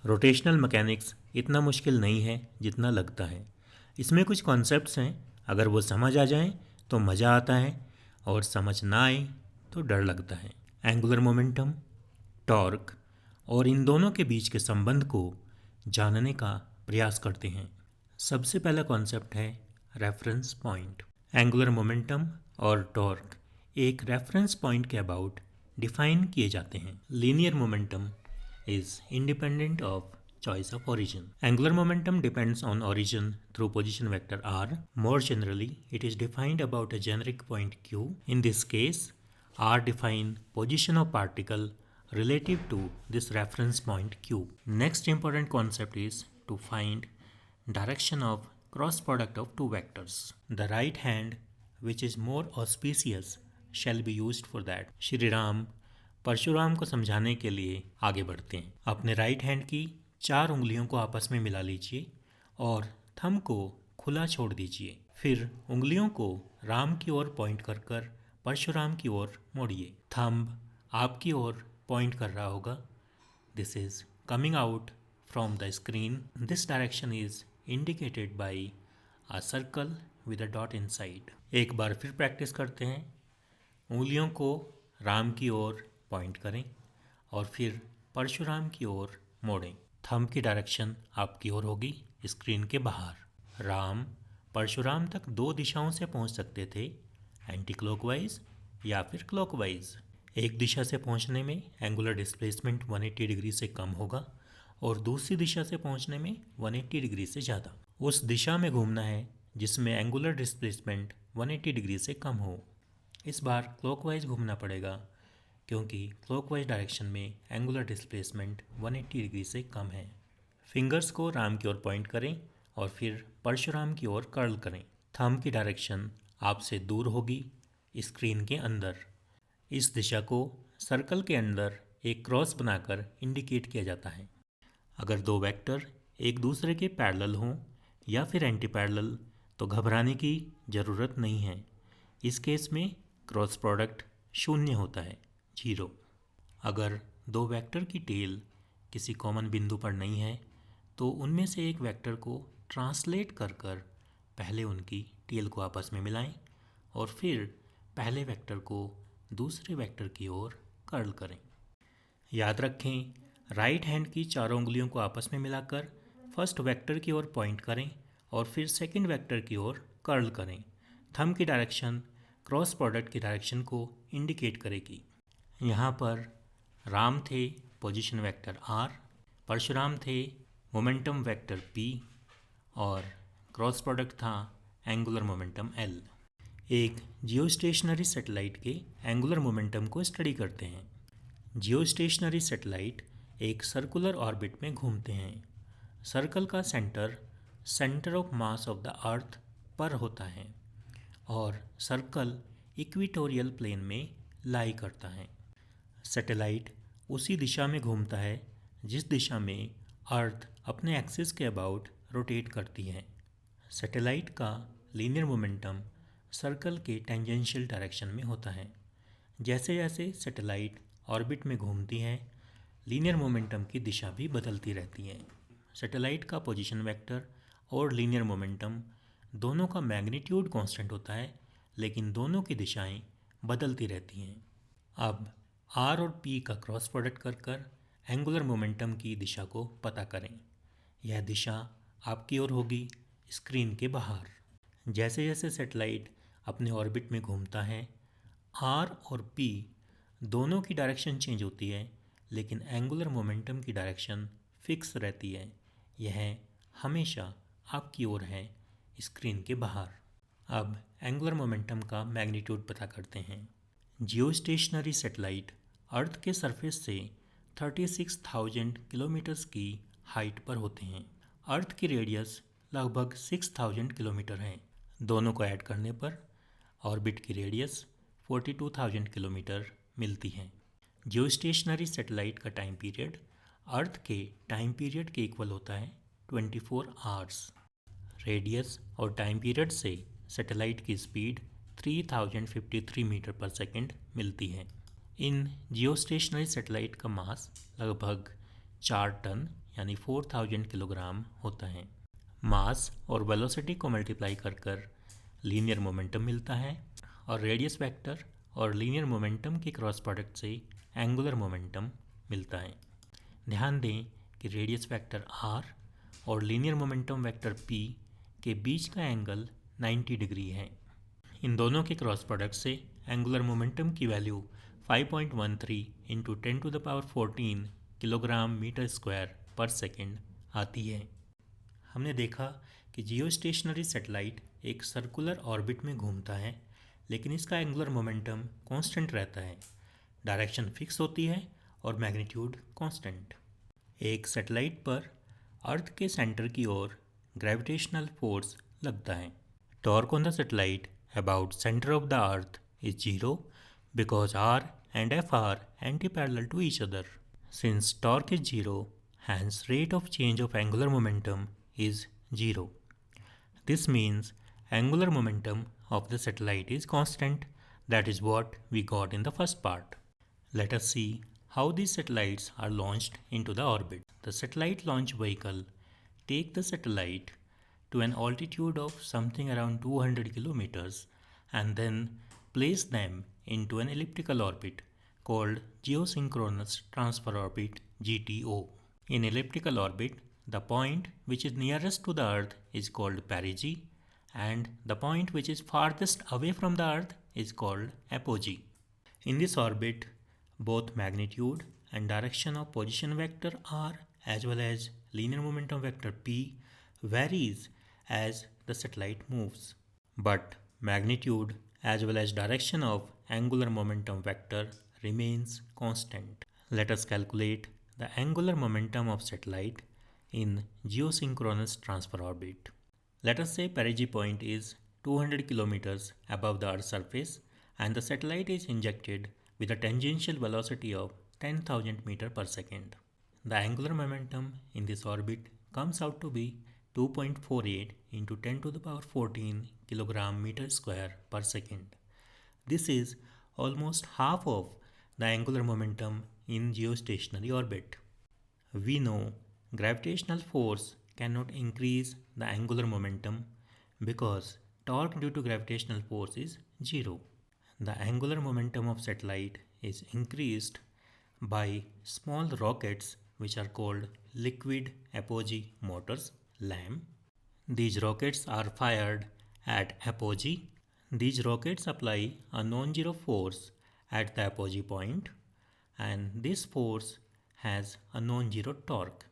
Rotational mechanics इतना मुश्किल नहीं है जितना लगता है। इसमें कुछ कॉन्सेप्ट्स हैं, अगर वो समझ आ जाएं तो मज़ा आता है, और समझ ना आए तो डर लगता है। एंगुलर मोमेंटम, टॉर्क और इन दोनों के बीच के संबंध को जानने का प्रयास करते हैं। सबसे पहला कॉन्सेप्ट है रेफरेंस पॉइंट। एंगुलर मोमेंटम और टॉर्क एक रेफरेंस पॉइंट के अबाउट डिफाइन किए जाते हैं। Linear momentum is independent of choice of origin. Angular momentum depends on origin through position vector r. More generally, it is defined about a generic point q. In this case, r define position of particle relative to this reference point q. Next important concept is to find direction of cross product of two vectors. The right hand, which is more auspicious, shall be used for that. Shri Ram Parshuram को समझाने के लिए आगे बढ़ते हैं। अपने right hand की 4 उंगलियों को आपस में मिला लीजिए और थंब को खुला छोड़ दीजिए। फिर उंगलियों को राम की ओर पॉइंट कर कर परशुराम की ओर मोड़िए। थंब आपकी ओर पॉइंट कर रहा होगा। This is coming out from the screen. This direction is indicated by a circle with a dot inside. एक बार फिर प्रैक्टिस करते हैं। उंगलियों को राम की ओर पॉइंट करें और फिर परशुराम की ओर मोड़ें। थंब की डायरेक्शन आपकी ओर होगी, स्क्रीन के बाहर। राम परशुराम तक 2 दिशाओं से पहुंच सकते थे, एंटी क्लॉकवाइज या फिर क्लॉकवाइज। एक दिशा से पहुंचने में एंगुलर डिस्प्लेसमेंट 180 डिग्री से कम होगा और दूसरी दिशा से पहुंचने में 180 डिग्री से ज़्यादा। उस दिशा में घूमना है जिसमें एंगुलर डिस्प्लेसमेंट 180 डिग्री से कम हो। इस बार क्लॉकवाइज घूमना पड़ेगा क्योंकि क्लॉकवाइज डायरेक्शन में एंगुलर डिस्प्लेसमेंट 180 डिग्री से कम है। फिंगर्स को राम की ओर पॉइंट करें और फिर परशुराम की ओर कर्ल करें। थंब की डायरेक्शन आपसे दूर होगी, स्क्रीन के अंदर। इस दिशा को सर्कल के अंदर एक क्रॉस बनाकर इंडिकेट किया जाता है। अगर 2 वेक्टर एक दूसरे के पैरेलल हों या फिर एंटी पैरेलल तो घबराने की ज़रूरत नहीं है। इस केस में क्रॉस प्रोडक्ट 0 होता है, 0। अगर 2 वेक्टर की टेल किसी कॉमन बिंदु पर नहीं है तो उनमें से एक वेक्टर को ट्रांसलेट कर कर पहले उनकी टेल को आपस में मिलाएं और फिर पहले वेक्टर को दूसरे वेक्टर की ओर कर्ल करें। याद रखें, राइट हैंड की 4 उंगलियों को आपस में मिलाकर फर्स्ट वेक्टर की ओर पॉइंट करें और फिर सेकंड वेक्टर की ओर कर्ल करें। थंब की डायरेक्शन क्रॉस प्रोडक्ट की डायरेक्शन को इंडिकेट करेगी। यहाँ पर राम थे पोजीशन वेक्टर r, परशुराम थे मोमेंटम वेक्टर p और क्रॉस प्रोडक्ट था एंगुलर मोमेंटम l। एक जियोस्टेशनरी सैटेलाइट के एंगुलर मोमेंटम को स्टडी करते हैं। जियोस्टेशनरी सैटेलाइट एक सर्कुलर ऑर्बिट में घूमते हैं। सर्कल का centre of mass of the earth पर होता है और सर्कल इक्वेटोरियल प्लेन में लाई करता है। सैटेलाइट उसी दिशा में घूमता है जिस दिशा में अर्थ अपने एक्सिस के अबाउट रोटेट करती है। सैटेलाइट का लीनियर मोमेंटम सर्कल के टेंजेंशियल डायरेक्शन में होता है। जैसे जैसे सैटेलाइट ऑर्बिट में घूमती है, लीनियर मोमेंटम की दिशा भी बदलती रहती है। सैटेलाइट का पोजीशन वेक्टर और लीनियर मोमेंटम दोनों का मैग्नीट्यूड कांस्टेंट होता है, लेकिन दोनों की दिशाएं बदलती रहती हैं। अब r और p का क्रॉस प्रोडक्ट कर कर एंगुलर मोमेंटम की दिशा को पता करें। यह दिशा आपकी ओर होगी, स्क्रीन के बाहर। जैसे जैसे सैटेलाइट अपने ऑर्बिट में घूमता है, r और p दोनों की डायरेक्शन चेंज होती है, लेकिन एंगुलर मोमेंटम की डायरेक्शन फिक्स रहती है। यह हमेशा आपकी ओर है, स्क्रीन के बाहर। अब एंगुलर मोमेंटम का मैग्नीट्यूड पता करते हैं। जियोस्टेशनरी सैटेलाइट अर्थ के सरफेस से 36,000 किलोमीटर्स की हाइट पर होते हैं। अर्थ की रेडियस लगभग 6,000 किलोमीटर है। दोनों को ऐड करने पर ऑर्बिट की रेडियस 42,000 किलोमीटर मिलती है। जियोस्टेशनरी सैटेलाइट का टाइम पीरियड अर्थ के टाइम पीरियड के इक्वल होता है 24 आवर्स। रेडियस और टाइम पीरियड से सैटेलाइट की स्पीड 3053 मीटर पर सेकंड मिलती है। इन जियोस्टेशनरी सैटेलाइट का मास लगभग 4 टन यानी 4000 किलोग्राम होता है। मास और वेलोसिटी को मल्टीप्लाई कर कर लीनियर मोमेंटम मिलता है और रेडियस वेक्टर और लीनियर मोमेंटम के क्रॉस प्रोडक्ट से एंगुलर मोमेंटम मिलता है। ध्यान दें कि रेडियस वेक्टर r और लीनियर मोमेंटम वेक्टर p के बीच का एंगल 90 डिग्री है। इन दोनों के क्रॉस प्रोडक्ट से एंगुलर मोमेंटम की value 5.13 into 10⁻14 kilogram metre square पर सेकेंड आती है। हमने देखा कि जियोस्टेशनरी सैटेलाइट एक सर्कुलर ऑर्बिट में घूमता है, लेकिन इसका एंगुलर मोमेंटम कांस्टेंट रहता है, डायरेक्शन फिक्स होती है और मैग्नीट्यूड कांस्टेंट। एक सैटेलाइट पर अर्थ के सेंटर की ओर ग्रेविटेशनल फोर्स लगता है। Torque on the satellite about centre of the earth is 0 because r and f are anti-parallel to each other. Since torque is 0, hence rate of change of angular momentum is 0. This means angular momentum of the satellite is constant. That is what we got in the first part. Let us see how these satellites are launched into the orbit. The satellite launch vehicle take the satellite to an altitude of something around 200 kilometers and then place them into an elliptical orbit called geosynchronous transfer orbit GTO. In elliptical orbit, the point which is nearest to the earth is called perigee and the point which is farthest away from the earth is called apogee. In this orbit, both magnitude and direction of position vector r as well as linear momentum vector p varies as the satellite moves. But magnitude as well as direction of angular momentum vector remains constant. Let us calculate the angular momentum of satellite in geosynchronous transfer orbit. Let us say perigee point is 200 kilometers above the Earth's surface and the satellite is injected with a tangential velocity of 10,000 meter per second. The angular momentum in this orbit comes out to be 2.48 into 10 to the power 14 kilogram meter square per second. This is almost half of the angular momentum in geostationary orbit. We know gravitational force cannot increase the angular momentum because torque due to gravitational force is 0. The angular momentum of satellite is increased by small rockets which are called liquid apogee motors LAM. These rockets are fired at apogee. These rockets apply a non-zero force at the apogee point and this force has a non-zero torque.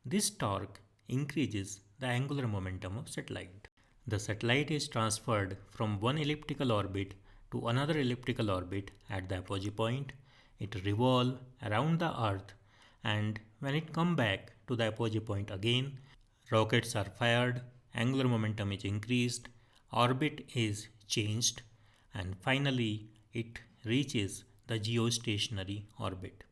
This torque increases the angular momentum of satellite. The satellite is transferred from one elliptical orbit to another elliptical orbit at the apogee point. It revolves around the earth and when it comes back to the apogee point again, rockets are fired, angular momentum is increased, orbit is changed, and finally it reaches the geostationary orbit.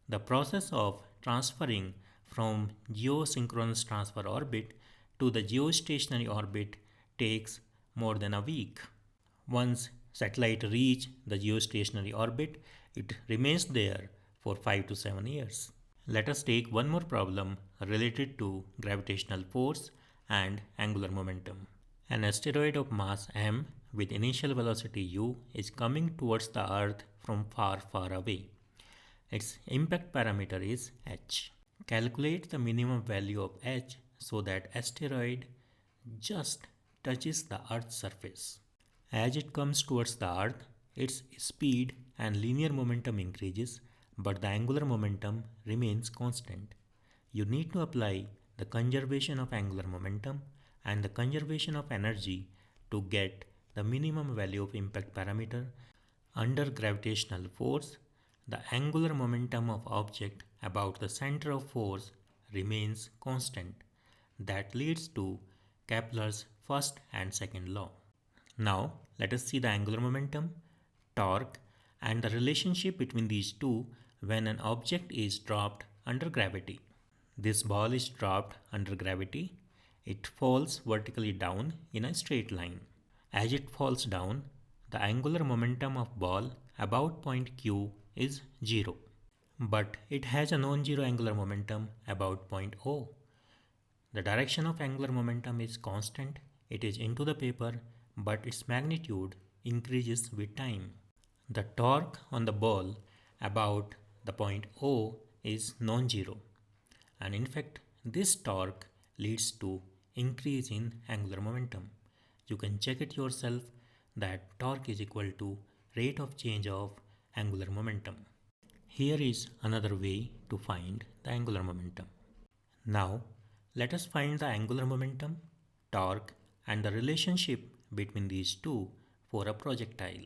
The process of transferring from geosynchronous transfer orbit to the geostationary orbit takes more than a week. Once satellite reach the geostationary orbit, it remains there for 5 to 7 years. Let us take one more problem related to gravitational force and angular momentum. An asteroid of mass m with initial velocity u is coming towards the earth from far, far away. Its impact parameter is h. Calculate the minimum value of h so that asteroid just touches the earth's surface. As it comes towards the earth, its speed and linear momentum increases, but the angular momentum remains constant. You need to apply the conservation of angular momentum and the conservation of energy to get the minimum value of impact parameter. Under gravitational force, the angular momentum of object about the center of force remains constant. That leads to Kepler's first and second law. Now, let us see the angular momentum, torque, and the relationship between these two when an object is dropped under gravity. This ball is dropped under gravity. It falls vertically down in a straight line. As it falls down, the angular momentum of ball about point Q is 0. but it has a non-zero angular momentum about point O. The direction of angular momentum is constant, it is into the paper, but its magnitude increases with time. The torque on the ball about the point O is non-zero, and in fact this torque leads to increase in angular momentum. You can check it yourself that torque is equal to rate of change of angular momentum. Here is another way to find the angular momentum. Now let us find the angular momentum, torque and the relationship between these two for a projectile.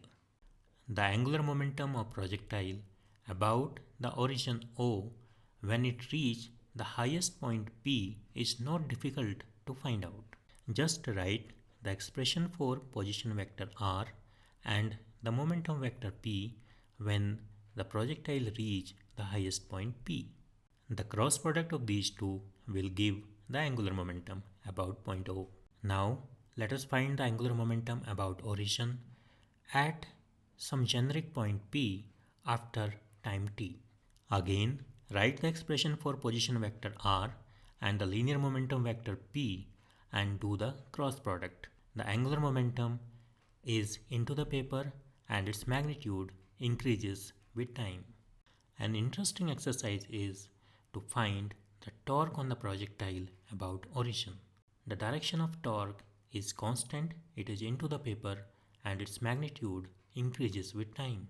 The angular momentum of projectile about the origin O when it reaches the highest point P is not difficult to find out. Just write the expression for position vector r and the momentum vector p when the projectile reach the highest point P. The cross product of these two will give the angular momentum about point O. Now let us find the angular momentum about origin at some generic point P after time t. Again, write the expression for position vector r and the linear momentum vector p and do the cross product. The angular momentum is into the paper and its magnitude increases with time. An interesting exercise is to find the torque on the projectile about origin. The direction of torque is constant, it is into the paper and its magnitude increases with time.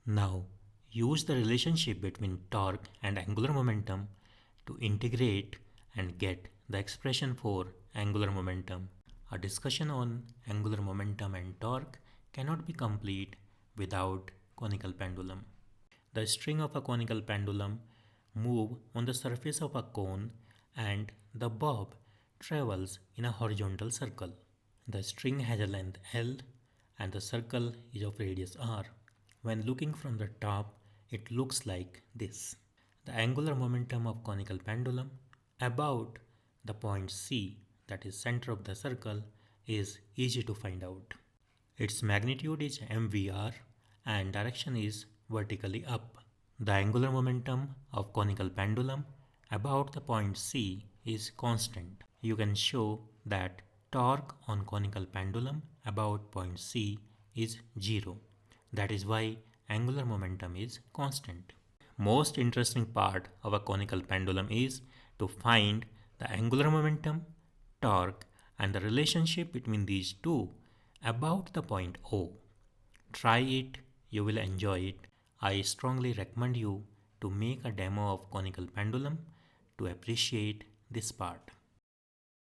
Now use the relationship between torque and angular momentum to integrate and get the expression for angular momentum. A discussion on angular momentum and torque cannot be complete without conical pendulum. The string of a conical pendulum moves on the surface of a cone and the bob travels in a horizontal circle. The string has a length L and the circle is of radius r. When looking from the top, it looks like this. The angular momentum of conical pendulum about the point C, that is center of the circle, is easy to find out. Its magnitude is mvr and direction is vertically up. The angular momentum of conical pendulum about the point C is constant. You can show that torque on conical pendulum about point C is 0. That is why angular momentum is constant. Most interesting part of a conical pendulum is to find the angular momentum, torque and the relationship between these two about the point O. Try it, you will enjoy it. I strongly recommend you to make a demo of conical pendulum to appreciate this part.